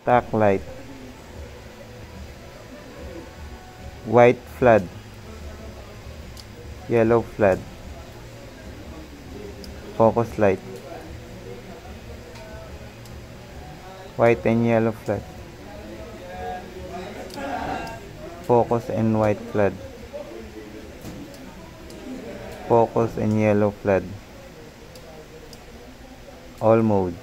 tack light, white flood, yellow flood, focus light, white and yellow flood, focus and white flood, focus and yellow flood, all modes.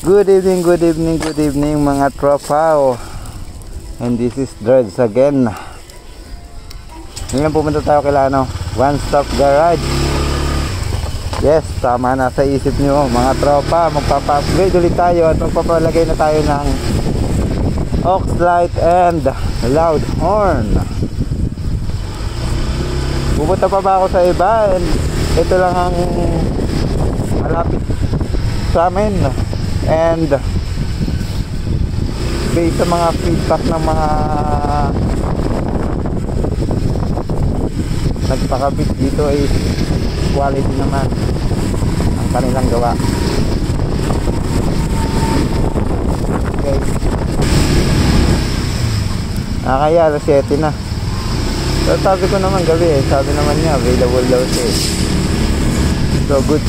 Good evening mga tropa. And this is Dreads again. Ngayon pumunta tayo kay One Stop Garage. Yes, tama na sa isip nyo mga tropa. Magpapa-upgrade ulit tayo at magpapalagay na tayo ng aux light and loud horn. Pupunta pa ba ako sa iba? And ito lang ang malapit sa amin. And based sa mga feedback ng mga nagpakabit dito ay quality naman ang kanilang gawa. Okay, kaya alas 7 na. So sabi ko naman gabi sabi naman niya available daw siya eh. So good,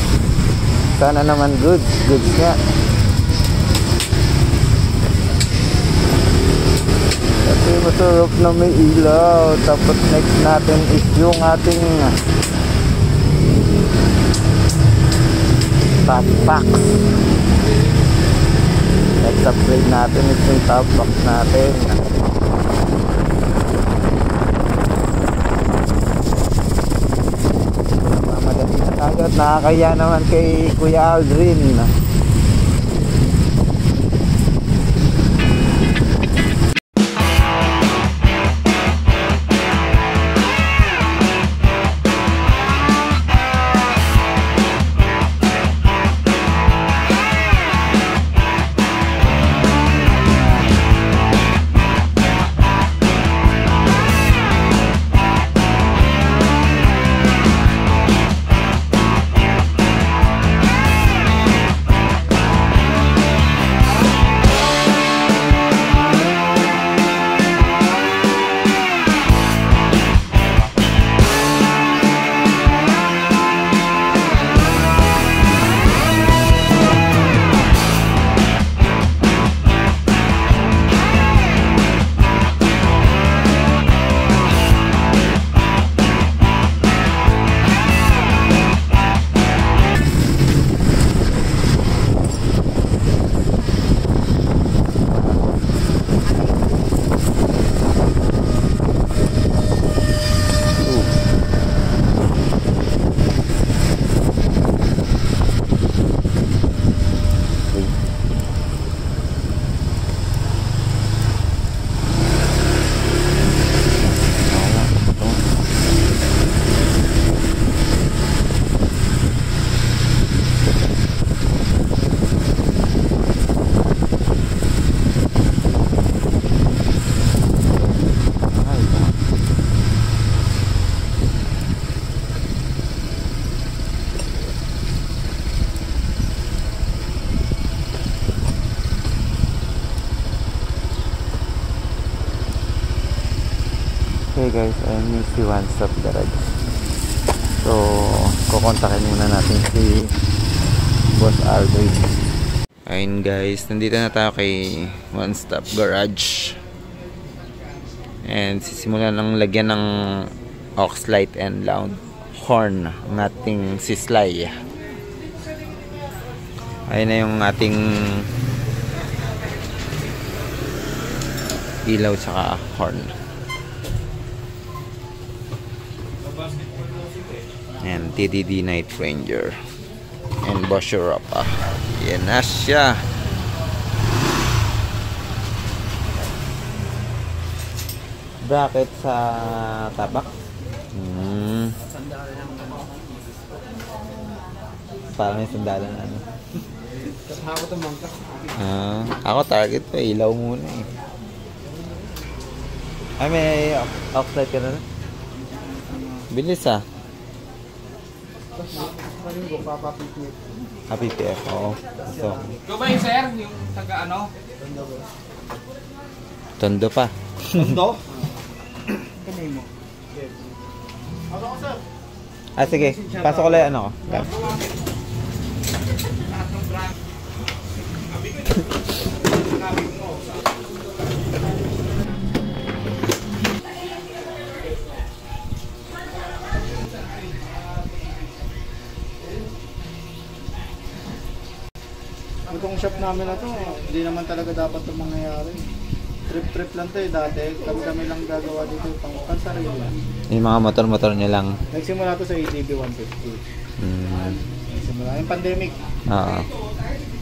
sana naman goods nga. Kasi masarap na may ilaw. Tapos next natin is yung ating top box. Next upgrade natin is yung top box natin. Mamadali na tayo at nakakaya naman kay Kuya Aldrin. Okay guys, I miss si One Stop Garage. So, kukontakin muna natin si Boss Aldrin. Ayun guys, nandito na tayo kay One Stop Garage. And sisimulan lang lagyan ng aux light and loud horn ang ating sislay. Ayun na yung ating ilaw tsaka horn. And TDD Night Ranger and Bosch Europa. Yan na siya. Bracket sa tabak. Parang may sandalan na ano. Ako target ko ilaw muna eh. Ay may off-light ka na. Bilis ah. Malinggo, papapipit. PPF, oo. So, Ikaw ba yung sir? Yung taga ano? tondo pa. Tondo? Kanay mo. Ano ko, sir? Sige. Pasok ko lang ano. Itong shop namin na to, hindi naman talaga dapat itong mangyayari. Trip-trip lang to eh dati. Kami lang gagawa dito pang pansarili lang. Yung mga motor-motor niya lang. Nagsimula to sa ATV 150. Nagsimula. Yung pandemic. Oo.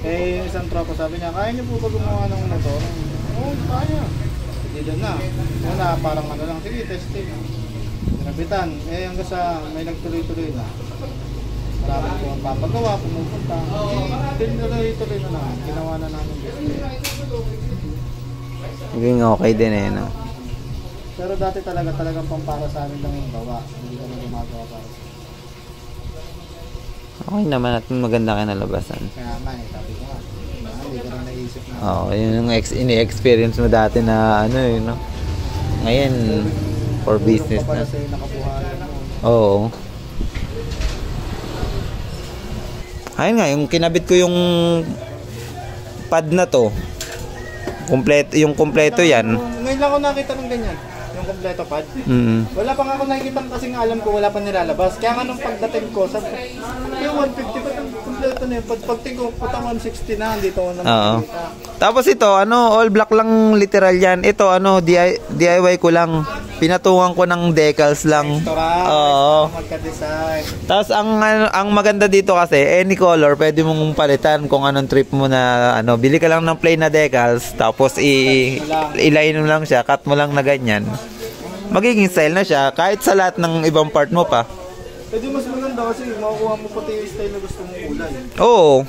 Eh, yung isang tropa sabi niya, kaya niyo po ba gumawa ng motor? Oo, kaya. Hindi doon na. Una, parang ano lang, sige, testing. Pinabitan. Eh, hanggang sa may nagtuloy-tuloy na. Marami po ang papagawa, pumupunta. Tinuloy-tuloy na namin. Ginawa na namin business. Naging okay din eh, no? Pero dati talagang pampara sa amin lang yung gawa. Hindi kami gumagawa para sa Okay naman at maganda kinalabasan. kaya nga eh, sabi ko nga. Hindi ko na naisip na. Oo, yun yung ini-experience mo dati na ano eh, no? Ngayon, for business Tulong pa pala na. sa'yo nakabuhayan mo. Oo. Ayun nga, yung kinabit ko yung pad na to. Yung kompleto yan. Ngayon lang ako nakita ng ganyan. Yung kompleto pad. Wala pa nga ako nakikita kasi nga alam ko wala pa nilalabas. Kaya nga nung pagdating ko, sabi ko, yung 150 pa yung kompleto na yun. Pagting ko, puta 160 na, dito ako nakikita. Tapos ito, all black lang literal yan. Ito, DIY ko lang. Pinatungan ko ng decals lang. Oo. Magka-design. Tapos ang maganda dito kasi, any color, pwede mong palitan kung anong trip mo na, bili ka lang ng plain na decals, tapos i-line mo lang siya, cut mo lang na ganyan. Magiging style na siya, kahit sa lahat ng ibang part mo pa. Pwede mas maganda kasi makukuha mo pati yung style na gusto mong kulay. Oo.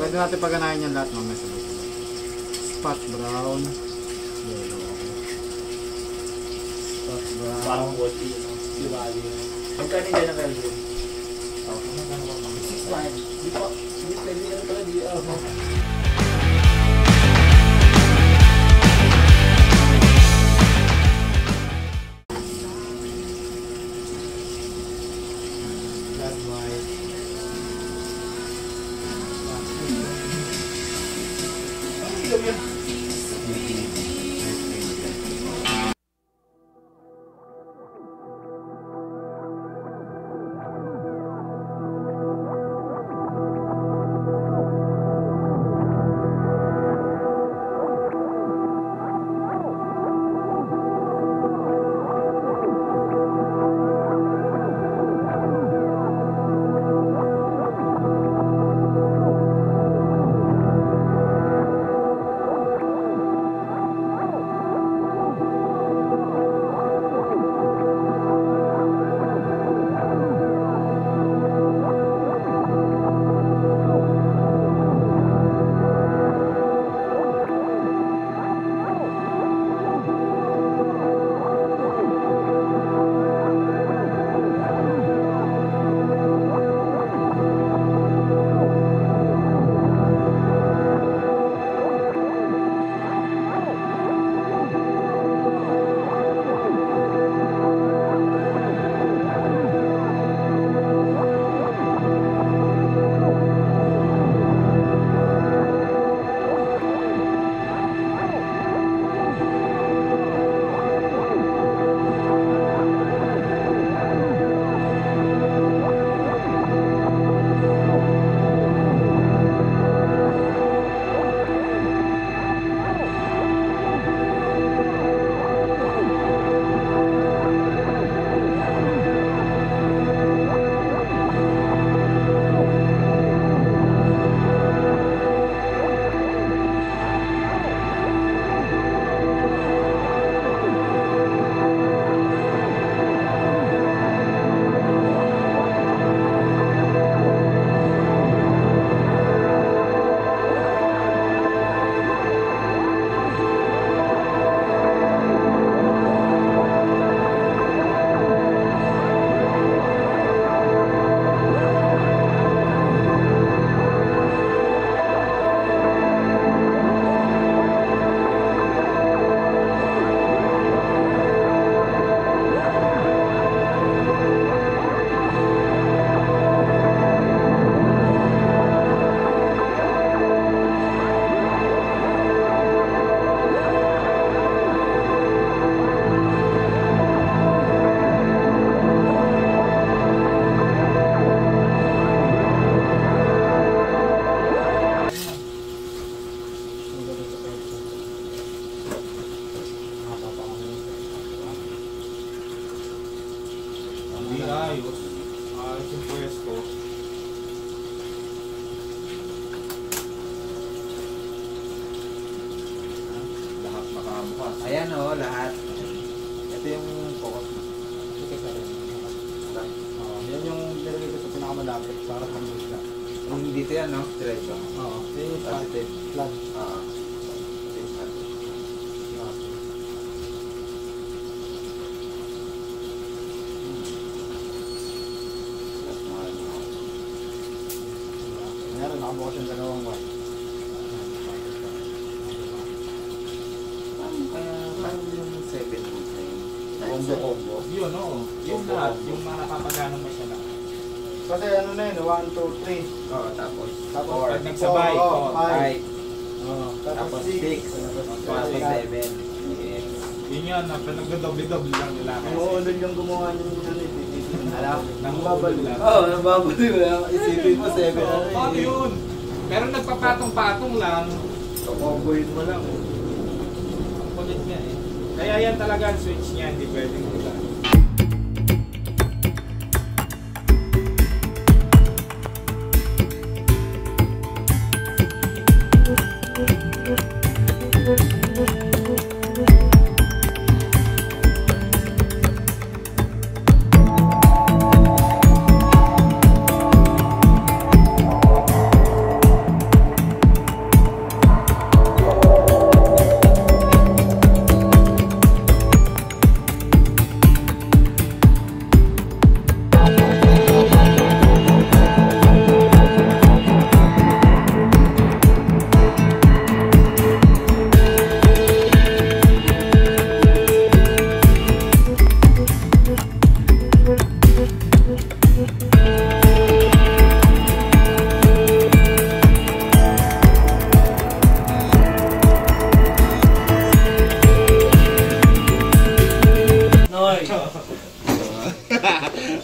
Pwede natin paganahin yan lahat mamaya sa loob. Spot brown. Yellow. Spot brown. Parang boti, diwali. Magkano yan ang kalbo? Ako naman ako. 6 Di pa. Hindi pwede yan pala. Di ako. Ito yung focus. Ito sa rin. Yan yung nilagay ko sa pinakamalapit para pang-move na. Yung dito yan, no? Diretso. Oo. Ito yung Positive. flat. Meron, nakabukas yung dalawang wire. Paano yung 7 volts na yun? Combo. Yun, oo. Yung lahat, yung mga napapagana mo siya lang. Kasi ano na yun, 1, 2, 3. Oo, tapos Tapos Pag nagsabay, Oo, 5. 5, tapos 6, 6. tapos 7. Yun yun, pinagdodoble-doble lang nila. Oo, doon yung gumawa ng ano, Alam? Nangbabalo lang. Oo, nababaliw lang. Isipin mo 7 na Paano yun? Pero nagpapatong-patong lang. Comboin mo lang. Ang kulit niya eh. Kaya yan talaga ang switch niya, hindi pwedeng wala.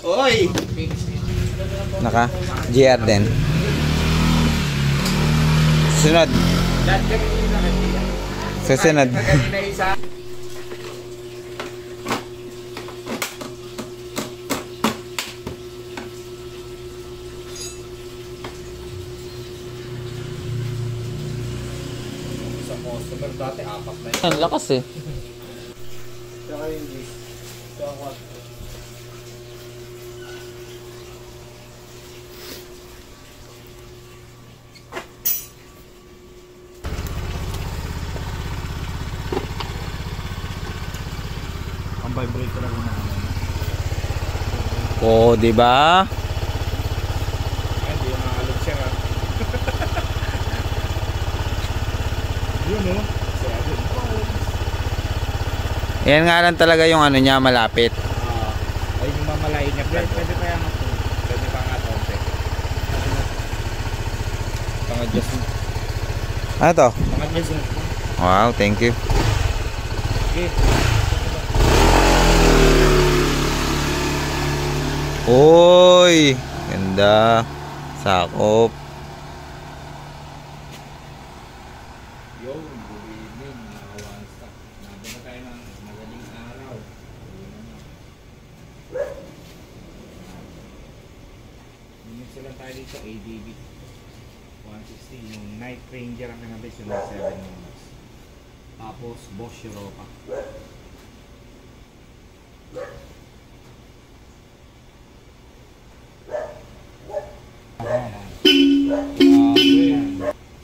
Oy! Naka GR din. Sunod. Susunod. Sa customer dati, 4 na yun. Ang lakas eh. Tsaka yung G. Tsaka 4. Ang vibrator ako na ano. Oh, di ba? Hindi yung nakakalog siya nga. Yun o. Yan nga lang talaga yung ano niya malapit. Ay yung mamalayin niya. Pwede pa yan ako. Pwede pa nga ito. Pang-adjust mo. Ano to? Pang-adjust mo. Wow, thank you. Okay. Oy! Ganda. Sakop. Yo, good evening. Nakawan stock. Nababa tayo ng magaling araw. Minutes lang tayo dito, ADB. 160. Yung Night Ranger ang kanabis, yung 7 minutes. Tapos, Bosch Europa. Yan.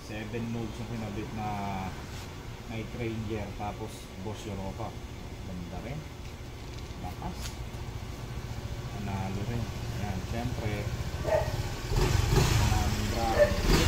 7 modes yung kinabit na Night Ranger, tapos Bosch Europa. Ganda rin. Lakas. Panalo rin. Yan, syempre. Panaming brand.